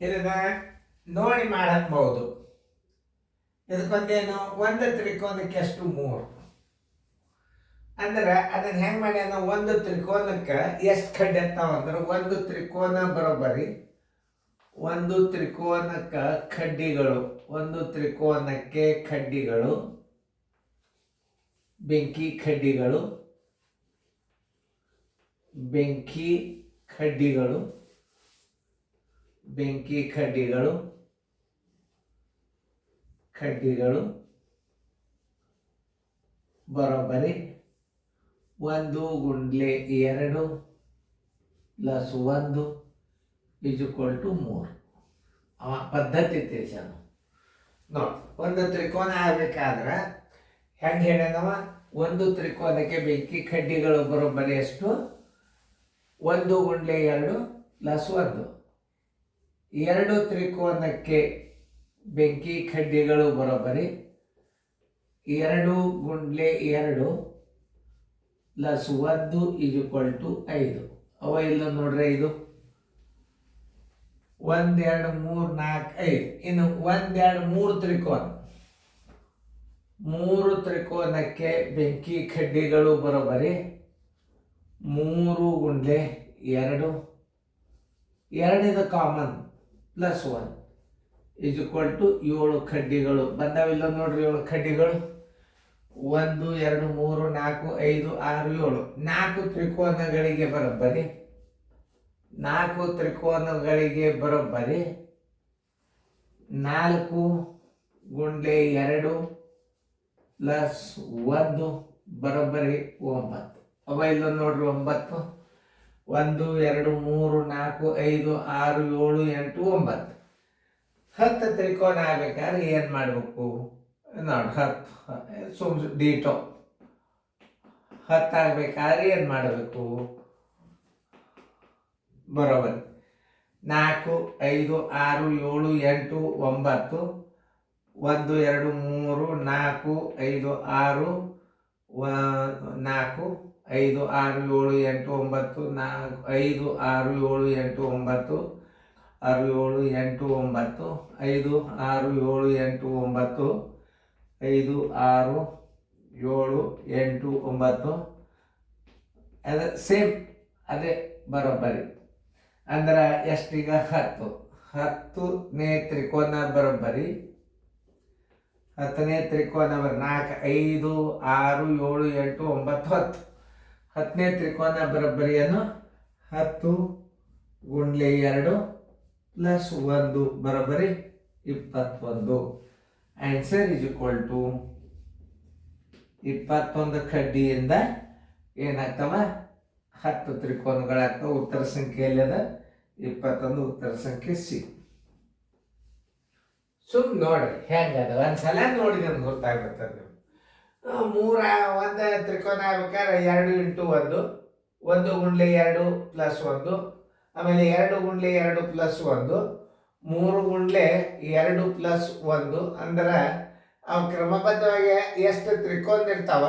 ಇದನ್ನ ನೋಡಿ ಮಾಡಬಹುದು. ಇದಕ್ಕೊಂದೇನು ಒಂದು ತ್ರಿಕೋನಕ್ಕೆ ಎಷ್ಟು 3 ಅಂದ್ರೆ ಅದನ್ನ ಹೆಂಗ್ ಮಾಡ್ಯಾನ, ಒಂದು ತ್ರಿಕೋನಕ್ಕೆ ಎಷ್ಟು ಕಡ್ಡಿ ಇರ್ತಾವ ಅಂದ್ರೆ ಒಂದು ತ್ರಿಕೋನ ಬರೋಬ್ಬರಿ ಒಂದು ತ್ರಿಕೋನಕ್ಕೆ ಕಡ್ಡಿಗಳು, ಒಂದು ತ್ರಿಕೋನಕ್ಕೆ ಕಡ್ಡಿಗಳು, ಬೆಂಕಿ ಕಡ್ಡಿಗಳು, ಬೆಂಕಿ ಕಡ್ಡಿಗಳು, ಬೆಂಕಿ ಕಡ್ಡಿಗಳು, ಕಡ್ಡಿಗಳು ಬರೋಬ್ಬರಿ 1 ಗುಂಡ್ಲೆ 2 ಪ್ಲಸ್ 1 = 3. ಅವ ಪದ್ಧತಿ ತಿಳಿಸ್ಯಾನ ನೋಡಿ. ಒಂದು ತ್ರಿಕೋನ ಆಗ್ಬೇಕಾದ್ರೆ ಹೆಂಗೆ ಹೇಳ್ಯಾನವ, ಒಂದು ತ್ರಿಕೋನಕ್ಕೆ ಬೆಂಕಿ ಕಡ್ಡಿಗಳು ಬರೋಬ್ಬರಿ ಎಷ್ಟು, 1 ಗುಂಡ್ಲೆ 2 ಪ್ಲಸ್ 1. 2 ತ್ರಿಕೋನಕ್ಕೆ ಬೆಂಕಿ ಕಡ್ಡಿಗಳು ಬರೋಬ್ಬರಿ 2 ಗುಂಡ್ಲೆ 2 ಪ್ಲಸ್ 1 = 5. ಅವ ಇಲ್ಲ ನೋಡ್ರಿ, ಇದು 1 2 3 4 5. ಇನ್ನು 1 2 3 ತ್ರಿಕೋನ, 3 ತ್ರಿಕೋನಕ್ಕೆ ಬೆಂಕಿ ಕಡ್ಡಿಗಳು ಬರೋಬ್ಬರಿ 3 ಗುಂಡ್ಲೆ 2, 2 ಇದು ಕಾಮನ್ ಪ್ಲಸ್ 1 = 7 ಕಡ್ಡಿಗಳು ಬಂದಾವಿಲ್ಲ ನೋಡ್ರಿ. 7 ಕಡ್ಡಿಗಳು 1 2 3 4 5 6 7. 4 ತ್ರಿಕೋನಗಳಿಗೆ ಬರೋಬ್ಬರಿ 4 ತ್ರಿಕೋನಗಳಿಗೆ ಬರೋಬ್ಬರಿ 4 ಗುಂಡ್ಲೆ 2 ಪ್ಲಸ್ 1 ಬರೋಬ್ಬರಿ 9. ಅವ ಇಲ್ಲ ನೋಡ್ರಿ 9. 1 2 3 4 5 6 7 8 9. 10 ತ್ರಿಕೋನ ಆಗ್ಬೇಕಾದ್ರೆ ಏನು ಮಾಡಬೇಕು ನೋಡಿ. 10 ಸುಮ್ಮನೆ ಡೀಟೋ 10 ಆಗ್ಬೇಕಾದ್ರೆ ಏನು ಮಾಡಬೇಕು, ಬರೋಬರಿ 4 5 6 7 8 9. 1 2 3 4 5 6 4 5 6 7 8 9 5 6 7 8 9 6 7 8 9 5 6 7 8 9 5 6 7 8 9. ಅದು ಸೇಮ್ ಅದೇ ಬರೋಬ್ಬರಿ. ಅಂದ್ರೆ ಎಷ್ಟೀಗ 10. 10ನೇ ತ್ರಿಕೋನ ಬರೋಬ್ಬರಿ 10ನೇ ತ್ರಿಕೋನ 4 5 6 7 8 9 10. 10ನೇ ತ್ರಿಕೋನ ಬರೋಬ್ಬರಿಯನ್ನು 10 ಗುಂಡ್ಲೆ 2 ಪ್ಲಸ್ 1 ಬರೋಬ್ಬರಿ 21. ಆನ್ಸರ್ = 21 ಕಡ್ಡಿಯಿಂದ ಏನಾಗ್ತವ, 10 ತ್ರಿಕೋನಗಳಾಗ್ತವೆ. ಉತ್ತರ ಸಂಖ್ಯೆಯಲ್ಲಿ ಅದ 21 ಉತ್ತರ ಸಂಖ್ಯೆ ಸಿ. ಸುಮ್ ನೋಡ್ರಿ ಹೆಂಗದ, ಒಂದ್ಸಲ ನೋಡಿದ್ರೆ ಗೊತ್ತಾಗ್ಬಿಡ್ತದೆ. ಒಂದು ತ್ರಿಕೋನ ಆಗ್ಬೇಕಾದ್ರೆ 2 × 1 1 ಗುಂಡ್ಲೆ 2 ಪ್ಲಸ್ 1. ಆಮೇಲೆ 2 ಗುಂಡ್ಲೆ 2 ಪ್ಲಸ್ 1 3 ಗುಂಡ್ಲೆ 2 ಪ್ಲಸ್ 1. ಅಂದ್ರೆ ಅವು ಕ್ರಮಬದ್ಧವಾಗಿ ಎಷ್ಟು ತ್ರಿಕೋನ ಇರ್ತಾವ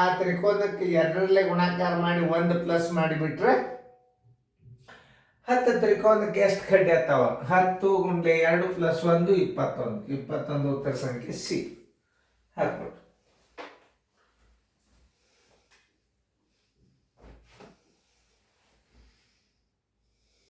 ಆ ತ್ರಿಕೋನಕ್ಕೆ 2ರಲ್ಲೇ ಗುಣಾಕಾರ ಮಾಡಿ 1 ಪ್ಲಸ್ ಮಾಡಿಬಿಟ್ರೆ 10 ತ್ರಿಕೋನಕ್ಕೆ ಎಷ್ಟು ಕಡ್ಡಿ ಆಗ್ತಾವ. 10 ಗುಂಡ್ಲೆ 2 ಪ್ಲಸ್ 1 21. 21 ಉತ್ತರ ಸಂಖ್ಯೆ ಸಿ ಹಾಕ್ಬಿಟ್ರು.